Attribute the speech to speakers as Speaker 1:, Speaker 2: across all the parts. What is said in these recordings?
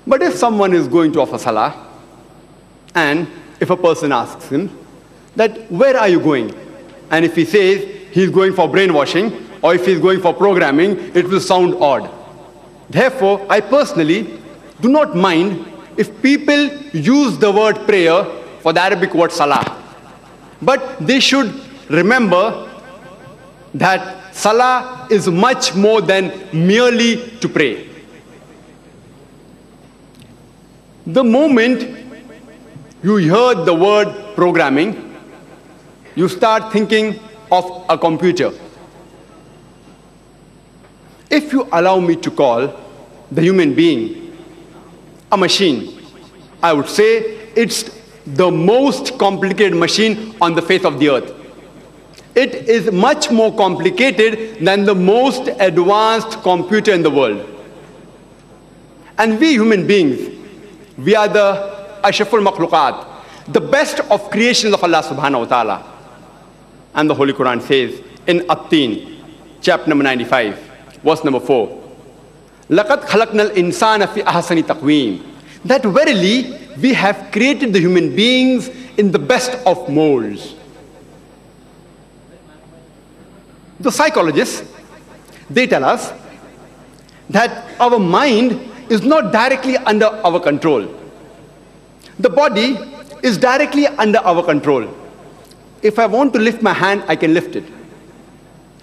Speaker 1: But if someone is going to offer salah, and if a person asks him that, where are you going? And if he says he's going for brainwashing, or if he's going for programming, it will sound odd. Therefore, I personally do not mind if people use the word prayer for the Arabic word salah. But they should remember that salah is much more than merely to pray. The moment you hear the word programming, you start thinking of a computer. If you allow me to call the human being a machine, I would say it's the most complicated machine on the face of the earth. It is much more complicated than the most advanced computer in the world. And we human beings, we are the ashraful makhluqat, the best of creations of Allah subhanahu wa ta'ala. And the Holy Qur'an says in At-Teen, chapter number 95, verse number 4, لَقَدْ خَلَقْنَا الْإِنسَانَ فِي أَحْسَنِ تَقْوِيمٍ, that verily we have created the human beings in the best of molds. The psychologists, they tell us that our mind is not directly under our control. The body is directly under our control. If I want to lift my hand, I can lift it.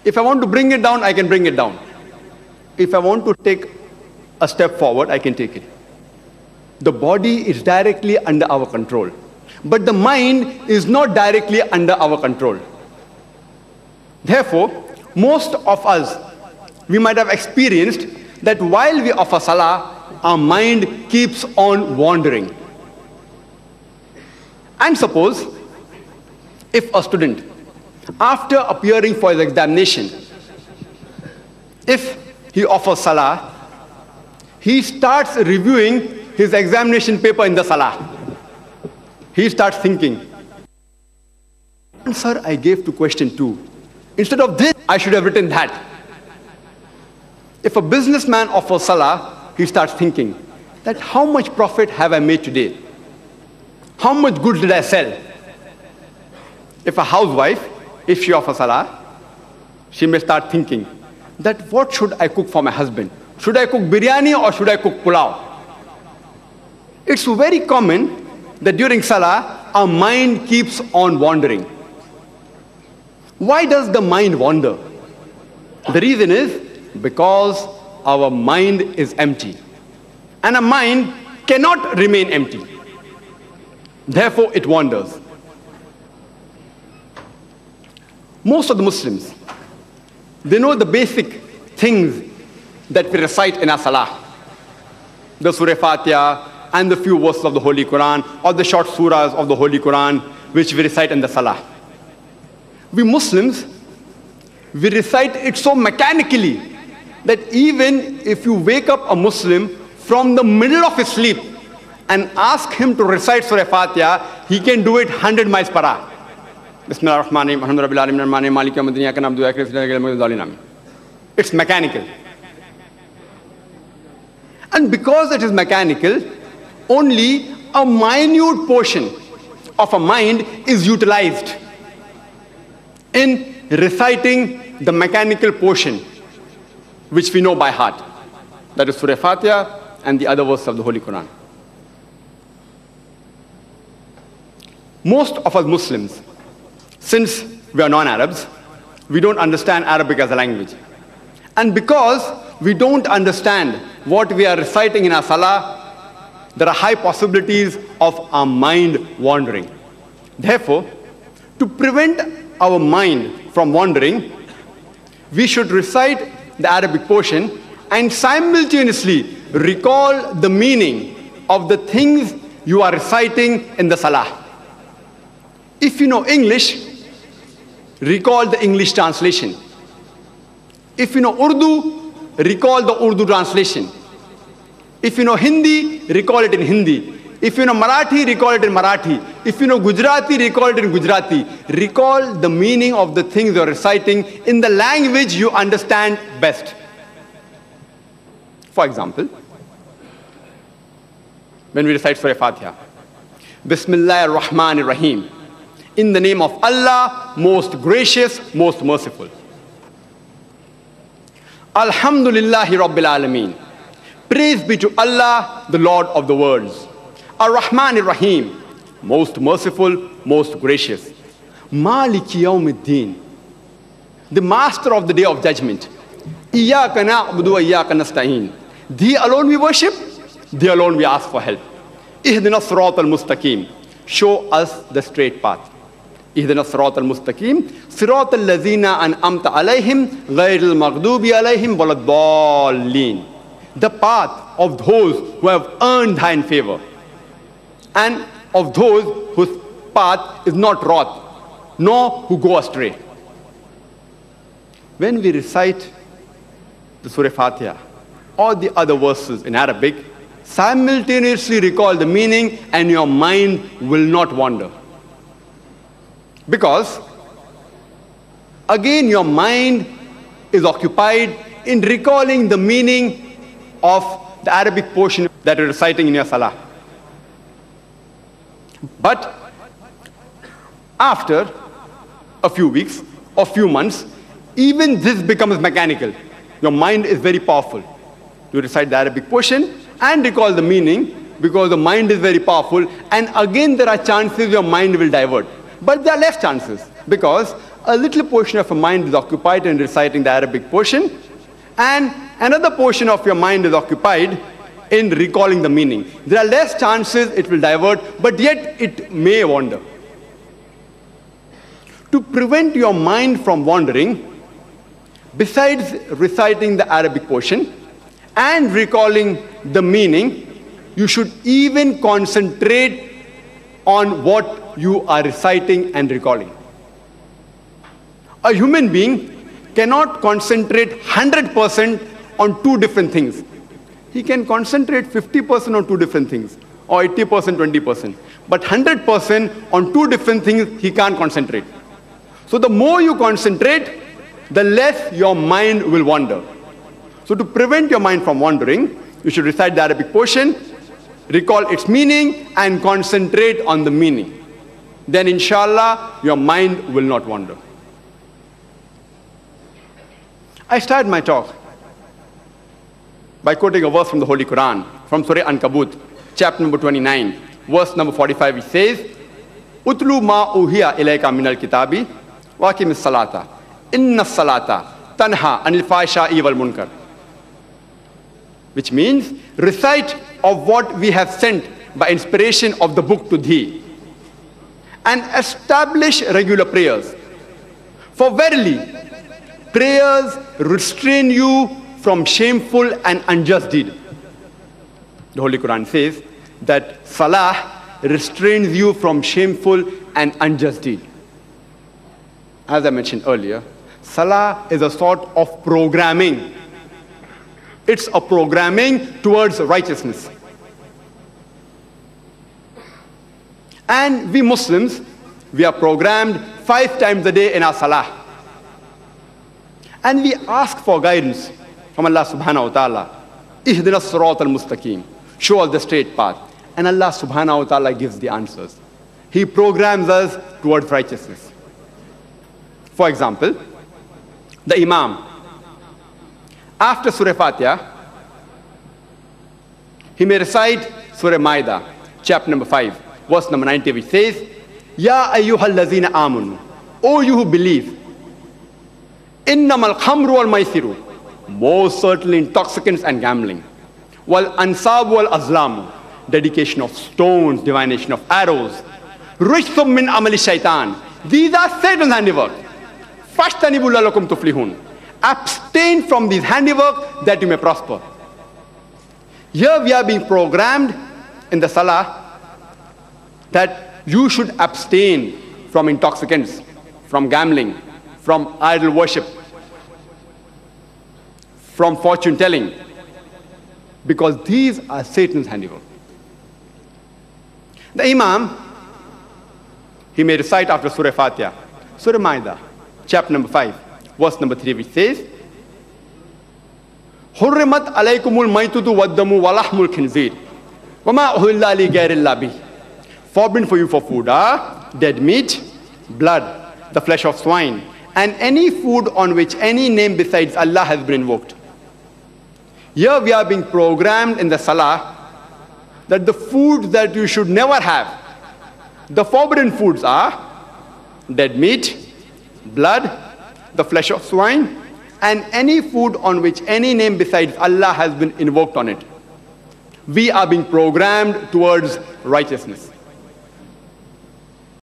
Speaker 1: If I want to bring it down, I can bring it down. If I want to take a step forward, I can take it. The body is directly under our control. But the mind is not directly under our control. Therefore, most of us, we might have experienced that while we offer salah, our mind keeps on wandering. And suppose, if a student, after appearing for his examination, if he offers salah, he starts reviewing his examination paper in the salah. He starts thinking, answer I gave to question 2. Instead of this, I should have written that. If a businessman offers salah, he starts thinking that how much profit have I made today? How much goods did I sell? If a housewife, if she offers salah, she may start thinking that what should I cook for my husband? Should I cook biryani or should I cook pulao? It's very common that during salah, our mind keeps on wandering. Why does the mind wander? The reason is because our mind is empty. And a mind cannot remain empty. Therefore, it wanders. Most of the Muslims, they know the basic things that we recite in our salah. The Surah Fatiha and the few verses of the Holy Quran, or the short surahs of the Holy Quran, which we recite in the salah. We Muslims, we recite it so mechanically that even if you wake up a Muslim from the middle of his sleep and ask him to recite Surah Fatiha, he can do it 100 miles per hour. Bismillah ar-Rahman ar-Rahim, alhamdulillah rabbil alamin, maliki yawmid din, iyyaka na'budu wa iyyaka nasta'in. It's mechanical. And because it is mechanical, only a minute portion of a mind is utilized in reciting the mechanical portion which we know by heart. That is Surah Fatiha and the other verses of the Holy Quran. Most of us Muslims, since we are non-Arabs, we don't understand Arabic as a language. And because we don't understand what we are reciting in our salah, there are high possibilities of our mind wandering. Therefore, to prevent our mind from wandering, we should recite the Arabic portion and simultaneously recall the meaning of the things you are reciting in the salah. If you know English, recall the English translation. If you know Urdu, recall the Urdu translation. If you know Hindi, recall it in Hindi. If you know Marathi, recall it in Marathi. If you know Gujarati, recall it in Gujarati. Recall the meaning of the things you are reciting in the language you understand best. For example, when we recite Surah Fatiha. Bismillahir Rahmanir Rahim. In the name of Allah, most gracious, most merciful. Alhamdulillahi Rabbil Alameen. Praise be to Allah, the Lord of the worlds. Ar-Rahmanir Rahim. Most merciful, most gracious. Maliki Yawmiddin. The master of the day of judgment. Iyyaka na'budu wa iyyaka nasta'in. Thee alone we worship, thee alone we ask for help. Ihdina as-siratal mustaqim. Show us the straight path. Ihdina as-siratal mustaqim. Siratal lazina an'amta alayhim ghayril maghdubi alayhim waladdallin. The path of those who have earned thine favor, and of those whose path is not wrought, nor who go astray. When we recite the Surah Fatiha or the other verses in Arabic, simultaneously recall the meaning and your mind will not wander. Because, again, your mind is occupied in recalling the meaning of the Arabic portion that you're reciting in your Salaah. But after a few weeks or few months, even this becomes mechanical. Your mind is very powerful. You recite the Arabic portion and recall the meaning because the mind is very powerful, and again there are chances your mind will divert. But there are less chances because a little portion of your mind is occupied in reciting the Arabic portion, and another portion of your mind is occupied in recalling the meaning. There are less chances it will divert, but yet it may wander. To prevent your mind from wandering, besides reciting the Arabic portion and recalling the meaning, you should even concentrate on what you are reciting and recalling. A human being cannot concentrate 100% on two different things. He can concentrate 50% on two different things, or 80%, 20%. But 100% on two different things, he can't concentrate. So the more you concentrate, the less your mind will wander. So to prevent your mind from wandering, you should recite the Arabic portion, recall its meaning, and concentrate on the meaning. Then inshallah, your mind will not wander. I started my talk by quoting a verse from the Holy Qur'an, from Surah Ankabut, chapter number 29, verse number 45, which says, Utlu ma uhiya ilayka minal kitabi, wa aqimis salata, inna salata tanha anil fahsha'i wal munkar. Which means, recite of what we have sent by inspiration of the book to thee, and establish regular prayers. For verily, prayers restrain you from shameful and unjust deed. The Holy Quran says that Salaah restrains you from shameful and unjust deed. As I mentioned earlier, Salaah is a sort of programming. It's a programming towards righteousness. And we Muslims, we are programmed 5 times a day in our Salaah. And we ask for guidance from Allah subhanahu wa ta'ala. Ihdina as-siratal mustaqim. Show us the straight path. And Allah subhanahu wa ta'ala gives the answers. He programs us towards righteousness. For example, the Imam, after Surah Fatiha, he may recite Surah Maida, chapter number 5, verse number 90, which says, Ya ayyuhal lazina amanu, O you who believe, innamal khamru wal maisiru, most certainly intoxicants and gambling, wal ansab wal azlamu, dedication of stones, divination of arrows, rijsum min amali shaitan, these are Satan's handiwork. Fashtanibu lalakum tuflihun. Abstain from these handiwork that you may prosper. Here we are being programmed in the Salaah that you should abstain from intoxicants, from gambling, from idol worship, from fortune telling, because these are Satan's handiwork. The Imam, he may recite after Surah Fatiha, Surah Maida, chapter number 5, verse number 3, which says, Hurrimat alaykumul maitutu waddamu walahmul khinzir, وَمَا أُهِلَّ لِغَيْرِ اللَّهِ بِهِ. Forbidden for you for food are dead meat, blood, the flesh of swine, and any food on which any name besides Allah has been invoked. Here we are being programmed in the Salaah that the foods that you should never have, the forbidden foods are dead meat, blood, the flesh of swine, and any food on which any name besides Allah has been invoked on it. We are being programmed towards righteousness.